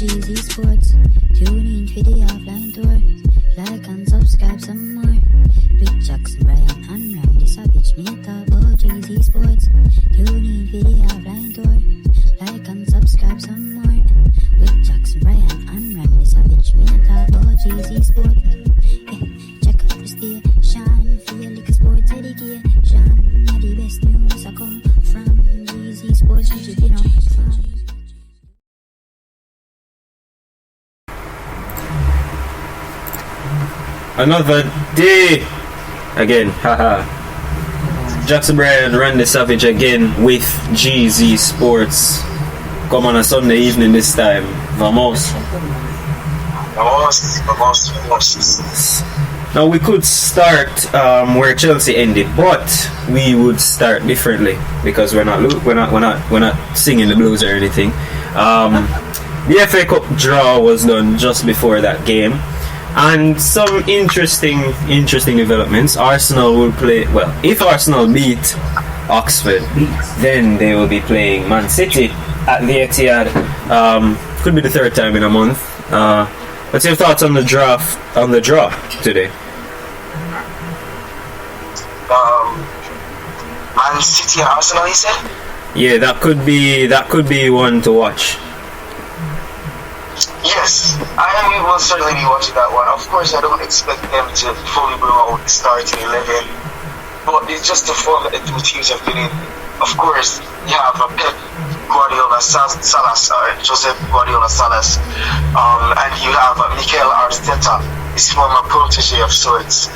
GZ Sports. Tune in for the offline tour. Like and subscribe some more. With Jackson, Brian, and Randy Savage. Me talk about GZ Sports. Tune in for the offline tour. Like and subscribe some more. With Jackson, Brian, and Randy Savage. Me talk about GZ Sports. Check out the station. Feel like a sports education. Now the best news I come from GZ Sports. You know, from another day again, haha. Jackson Bryan, Randy Savage again with GZ Sports. Come on a Sunday evening this time. Vamos. Now we could start where Chelsea ended, but we would start differently because we're not singing the blues or anything. The FA Cup draw was done just before that game. And some interesting developments. Arsenal will play, well, if Arsenal beat Oxford, then they will be playing Man City at the Etihad. Could be the third time in a month. What's your thoughts on the draw today? Man City and Arsenal, you said? Yeah, that could be one to watch. Yes, I will certainly be watching that one. Of course, I don't expect them to fully blow out the starting 11, but it's just the form that the two teams have been in. Of course, you have a Pep Guardiola Salas, Josep Guardiola Salas, and you have Mikel Arteta, his former protege of sorts.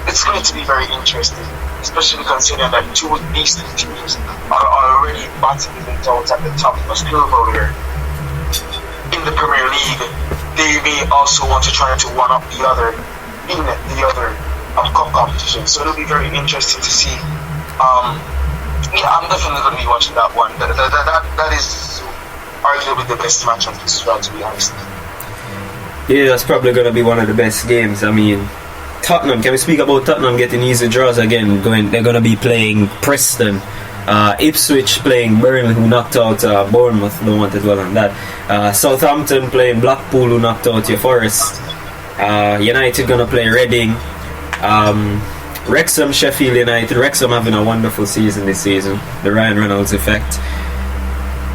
It's going to be very interesting, especially considering that two of these teams are already battling it out at the top of the table here. In the Premier League, they may also want to try to one up the other in the other cup competition. So it'll be very interesting to see. I'm definitely going to be watching that one. That is arguably the best match of this round, to be honest. Yeah, that's probably going to be one of the best games. I mean, Tottenham. Can we speak about Tottenham getting easy draws again? They're going to be playing Preston. Ipswich playing Burnley, who knocked out Bournemouth. Don't want it well on that. Southampton playing Blackpool, who knocked out your Forest. United gonna play Reading. Wrexham, Sheffield United. Wrexham having a wonderful season this season. The Ryan Reynolds effect.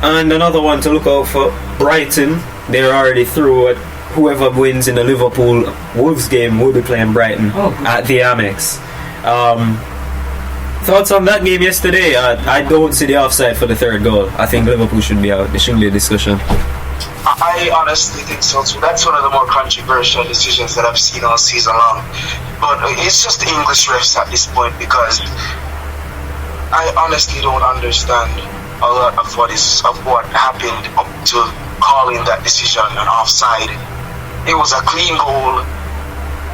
And another one to look out for, Brighton. They're already through it. Whoever wins in the Liverpool Wolves game will be playing Brighton at the Amex. Thoughts on that game yesterday? I don't see the offside for the third goal. I think Liverpool should be out. There shouldn't be a discussion. I honestly think so too. That's one of the more controversial decisions that I've seen all season long. But it's just the English refs at this point, because I honestly don't understand a lot of what happened up to calling that decision an offside. It was a clean goal.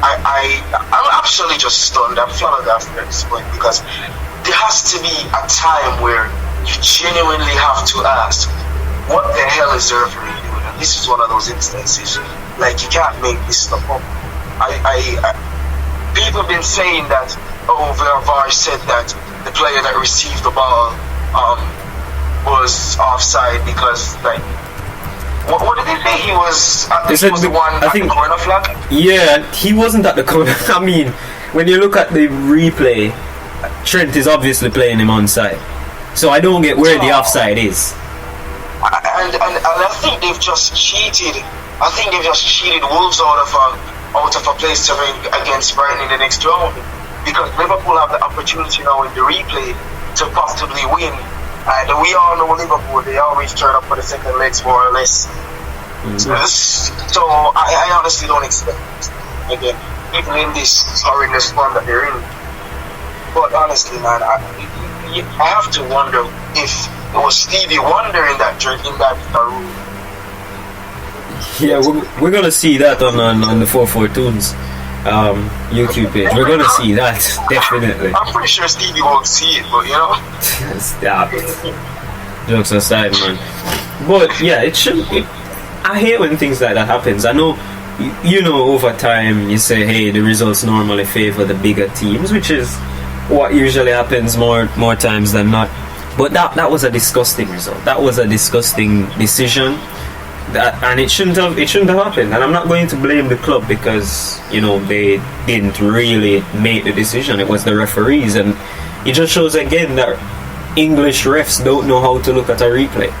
I'm actually just stunned. I'm flabbergasted at this point, because there has to be a time where you genuinely have to ask, what the hell is the referee doing? And this is one of those instances. Like, you can't make this stuff up. People have been saying that, VAR said that the player that received the ball was offside because, like, what did they say? He was the one at the corner flag? Yeah, he wasn't at the corner. I mean, when you look at the replay, Trent is obviously playing him onside. So I don't get where the offside is. And I think they've just cheated. I think they've just cheated Wolves out of a place to win against Brighton in the next round. Because Liverpool have the opportunity now in the replay to possibly win. And we all know Liverpool, they always turn up for the second legs, more or less. So I honestly don't expect this again, even in this horrendous form that they're in. But honestly, man, I have to wonder if it was Stevie Wonder in that room. Yeah, we're gonna see that on the 4-4 Tunes YouTube page. We're gonna see that, definitely. I'm pretty sure Stevie won't see it, but you know. Stop. Jokes aside, man. But yeah, it should. I hate when things like that happens. I know, you know, over time you say, hey, the results normally favor the bigger teams, which is what usually happens more times than not. But that was a disgusting result. That was a disgusting decision. and it shouldn't have happened. And I'm not going to blame the club because they didn't really make the decision. It was the referees, and it just shows again that English refs don't know how to look at a replay.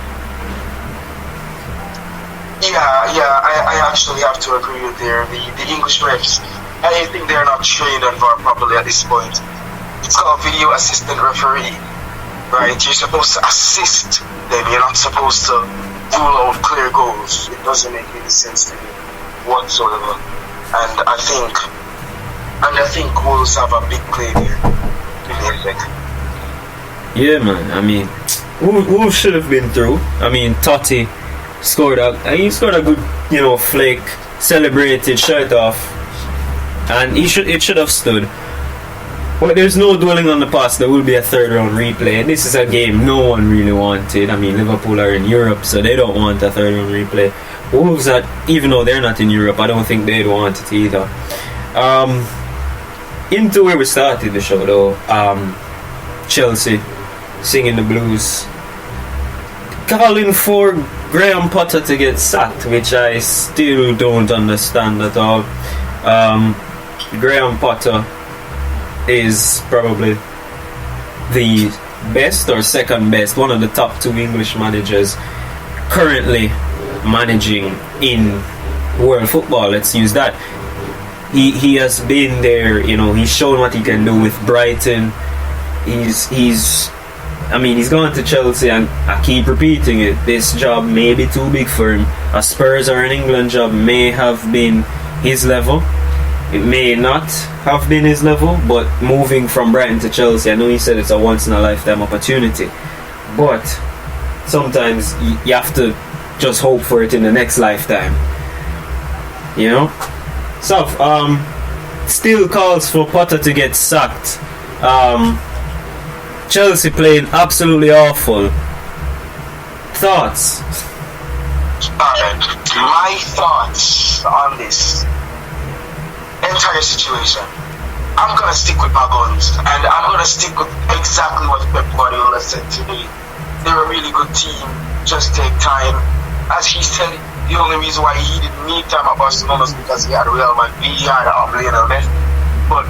I actually have to agree with the English refs. I think they're not trained on VAR properly at this point. It's called video assistant referee, right? You're supposed to assist them. You're not supposed to rule out clear goals. It doesn't make any sense to me whatsoever. And I think Wolves have a big play there in the effect. Yeah, man. I mean, Wolves should have been through. I mean, Totti scored a good, flick, celebrated, shirt off, and it should have stood. But there's no dwelling on the past. There will be a third round replay. This is a game no one really wanted. I mean, Liverpool are in Europe, so they don't want a third round replay. Wolves, even though they're not in Europe, I don't think they'd want it either. Into where we started the show though, Chelsea singing the blues, calling for Graham Potter to get sacked, which I still don't understand at all. Graham Potter is probably the best or second best, one of the top 2 English managers currently managing in world football. Let's use that. He has been there, he's shown what he can do with Brighton. He's gone to Chelsea, and I keep repeating it, this job may be too big for him. A Spurs or an England job may have been his level. It may not have been his level, but moving from Brighton to Chelsea, I know he said it's a once-in-a-lifetime opportunity, but sometimes you have to just hope for it in the next lifetime. So, still calls for Potter to get sacked. Chelsea playing absolutely awful. Thoughts? My thoughts on this entire situation. I'm gonna stick with my guns, and I'm gonna stick with exactly what Pep Guardiola said today. They're a really good team. Just take time. As he said, the only reason why he didn't need time at Barcelona is because he had Real Madrid, he had Lionel Messi, but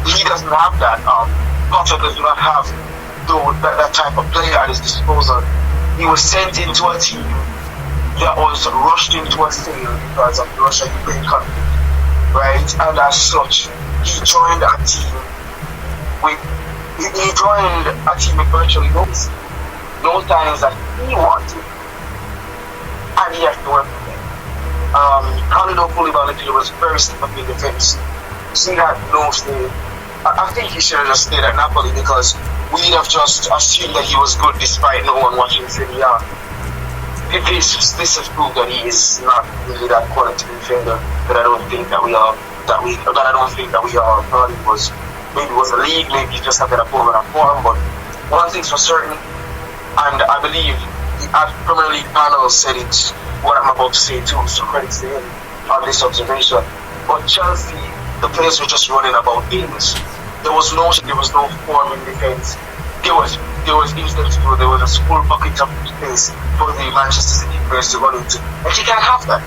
he doesn't have that. Potter does not have that type of player at his disposal. He was sent into a team that was rushed into a sale because of the Russia-Ukraine conflict, right? And as such, he joined a team with virtually no times that he wanted, and he had to work with them. Khalidou Koulibaly was very stiff up in defense. He had no stay. I think he should have just stayed at Napoli, because we'd have just assumed that he was good despite no one watching Serie A. This has proved that he is not really that quality defender that I don't think that we all thought he was. Maybe it was a league, maybe he just had a poor form, but one thing's for certain, and I believe the Premier League panel said it, what I'm about to say too, so credits to him on this observation. But Chelsea, the players were just running about games. There was no form in defense. There was instances where there was a full bucket of space for the Manchester City players to run into, and you can't have that.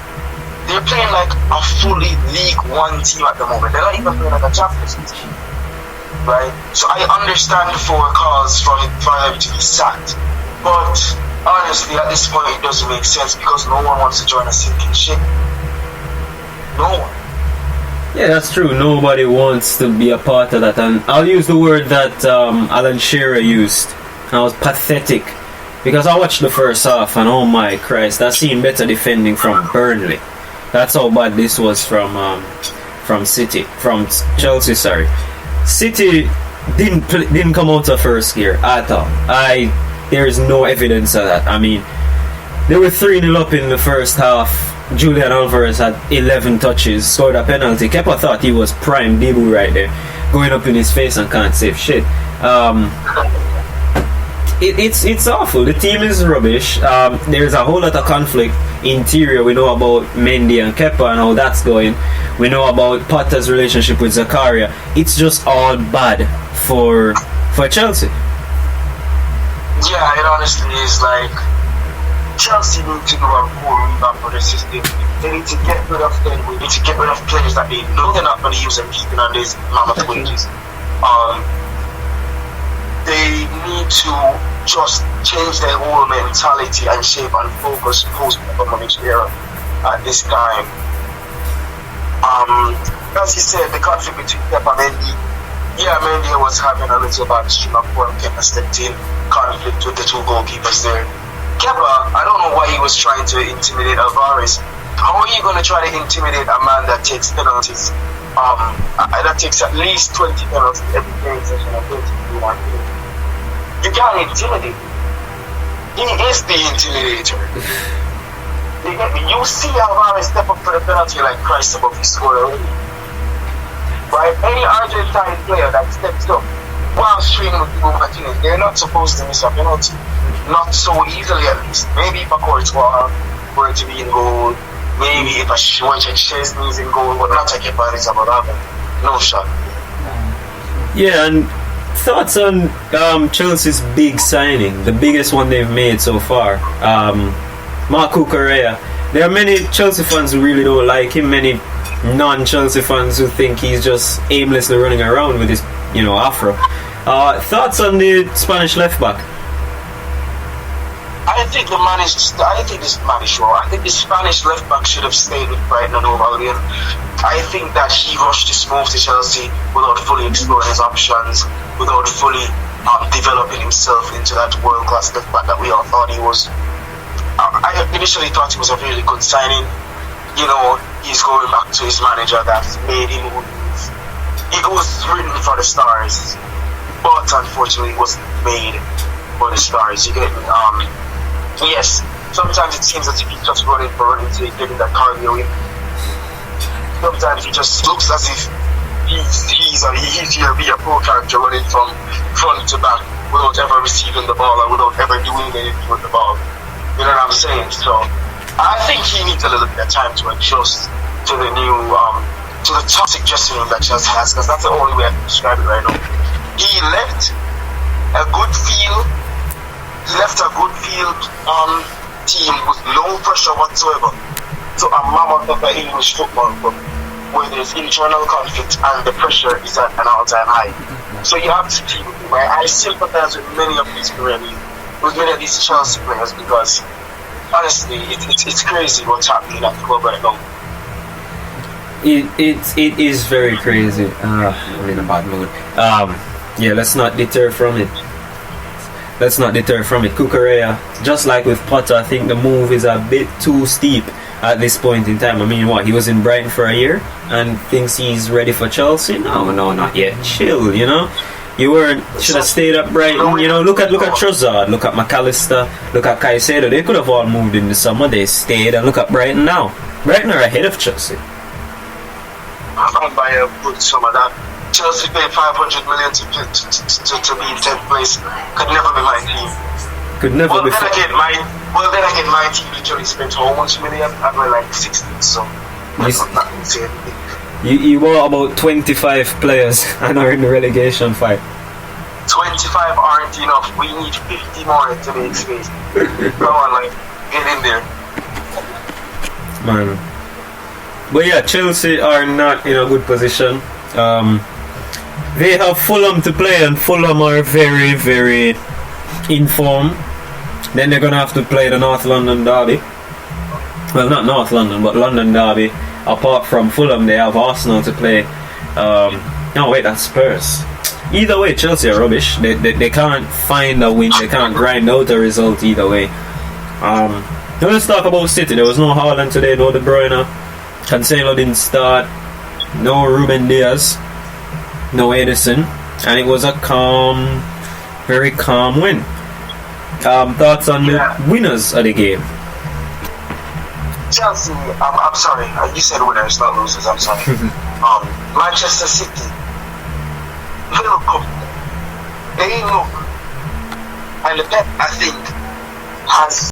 They're playing like a fully League One team at the moment. They're not even playing like a Champions League team, right? So I understand for calls for them to be sacked, but honestly, at this point, it doesn't make sense because no one wants to join a sinking ship. No one. Yeah, that's true. Nobody wants to be a part of that, and I'll use the word that Alan Shearer used. And it was pathetic, because I watched the first half, and oh my Christ, I seen better defending from Burnley. That's how bad this was from Chelsea. Sorry, City didn't come out of first gear at all. There is no evidence of that. I mean, they were 3-0 up in the first half. Julian Alvarez had 11 touches, scored a penalty. Kepa thought he was prime debut right there, going up in his face and can't save shit. It's awful. The team is rubbish. There's a whole lot of conflict interior. We know about Mendy and Kepa and how that's going. We know about Potter's relationship with Zakaria. It's just all bad for Chelsea. Yeah, it honestly is. Like, Chelsea need to do a whole revamp of the system. They need to get rid of them. We need to get rid of players that they know they're not going to use and keeping on these mammoth wages. They need to just change their whole mentality and shape and focus post-Abramovich era at this time. As you said, the conflict between Kepa and Mendy. Yeah, Mendy was having a little bad stream of form. Kepa stepped in, conflict with the two goalkeepers there. Kepa, I don't know why he was trying to intimidate Alvarez. How are you going to try to intimidate a man that takes penalties? That takes at least 20 penalties every training session of 21 games. You can't intimidate him. He is the intimidator. You get me? You see Alvarez step up for the penalty like Christ above his score already. Right? Any Argentine player that steps up while training with Dibu Martinez, they're not supposed to miss a penalty. Not so easily, at least. Maybe if a Courtois were to be in goal, maybe if a Chesney's in goal, but not a Kepa Arrizabalaga. No shot. Yeah, and thoughts on Chelsea's big signing, the biggest one they've made so far, Marco Correa. There are many Chelsea fans who really don't like him, many non-Chelsea fans who think he's just aimlessly running around with his, afro. Thoughts on the Spanish left back? I think the man is wrong. I think the Spanish left back should have stayed with Brighton and Hove Albion. I think that he rushed his move to Chelsea without fully exploring his options, without fully developing himself into that world-class left back that we all thought he was. I initially thought he was a really good signing. He's going back to his manager that made him who he is. He was written for the stars, but unfortunately he wasn't made for the stars. You get me? Yes, sometimes it seems as if he's just running to getting that cardio in. Sometimes he just looks as if he's here to be a pro character running from front to back without ever receiving the ball or without ever doing anything with the ball. You know what I'm saying? So I think he needs a little bit of time to adjust to the new, to the toxic dressing room that Chelsea has, because that's the only way I can describe it right now. He left a good feel. He left a good field team with no pressure whatsoever to a mammoth of an English football club where there's internal conflict and the pressure is at an all-time high. So you have to keep it, right? I sympathize with many of these Chelsea players because honestly, it's crazy what's happening at the club right now. It is very crazy. I'm in a bad mood. Yeah, let's not deter from it. Cucurella, just like with Potter, I think the move is a bit too steep at this point in time. I mean, he was in Brighton for a year and thinks he's ready for Chelsea? No, not yet. Chill, You should have stayed at Brighton. Look at Trossard, look at McAllister, look at Caicedo. They could have all moved in the summer. They stayed, and look at Brighton now. Brighton are ahead of Chelsea. I can't buy a good sum of that. Chelsea paid 500 million to be in 10th place. Could never be my team. Could never be. Then again, my team literally spent how much million? I got like 16, so that's not insane. You were about 25 players and are in the relegation fight. 25 aren't enough. We need 50 more to make space. Come on, get in there. Man. But yeah, Chelsea are not in a good position. They have Fulham to play, and Fulham are very, very in form. Then they're going to have to play the North London derby. Well, not North London, but London derby. Apart from Fulham, they have Arsenal to play. No, wait, that's Spurs. Either way, Chelsea are rubbish. They can't find a win. They can't grind out a result either way. Now let's talk about City. There was no Haaland today, no De Bruyne. Cancelo didn't start. No Ruben Diaz. No Edison. And it was a very calm win. Thoughts on the winners of the game? Chelsea, I'm sorry, you said winners, not losers, I'm sorry. Manchester City, they look and Pep, I think, has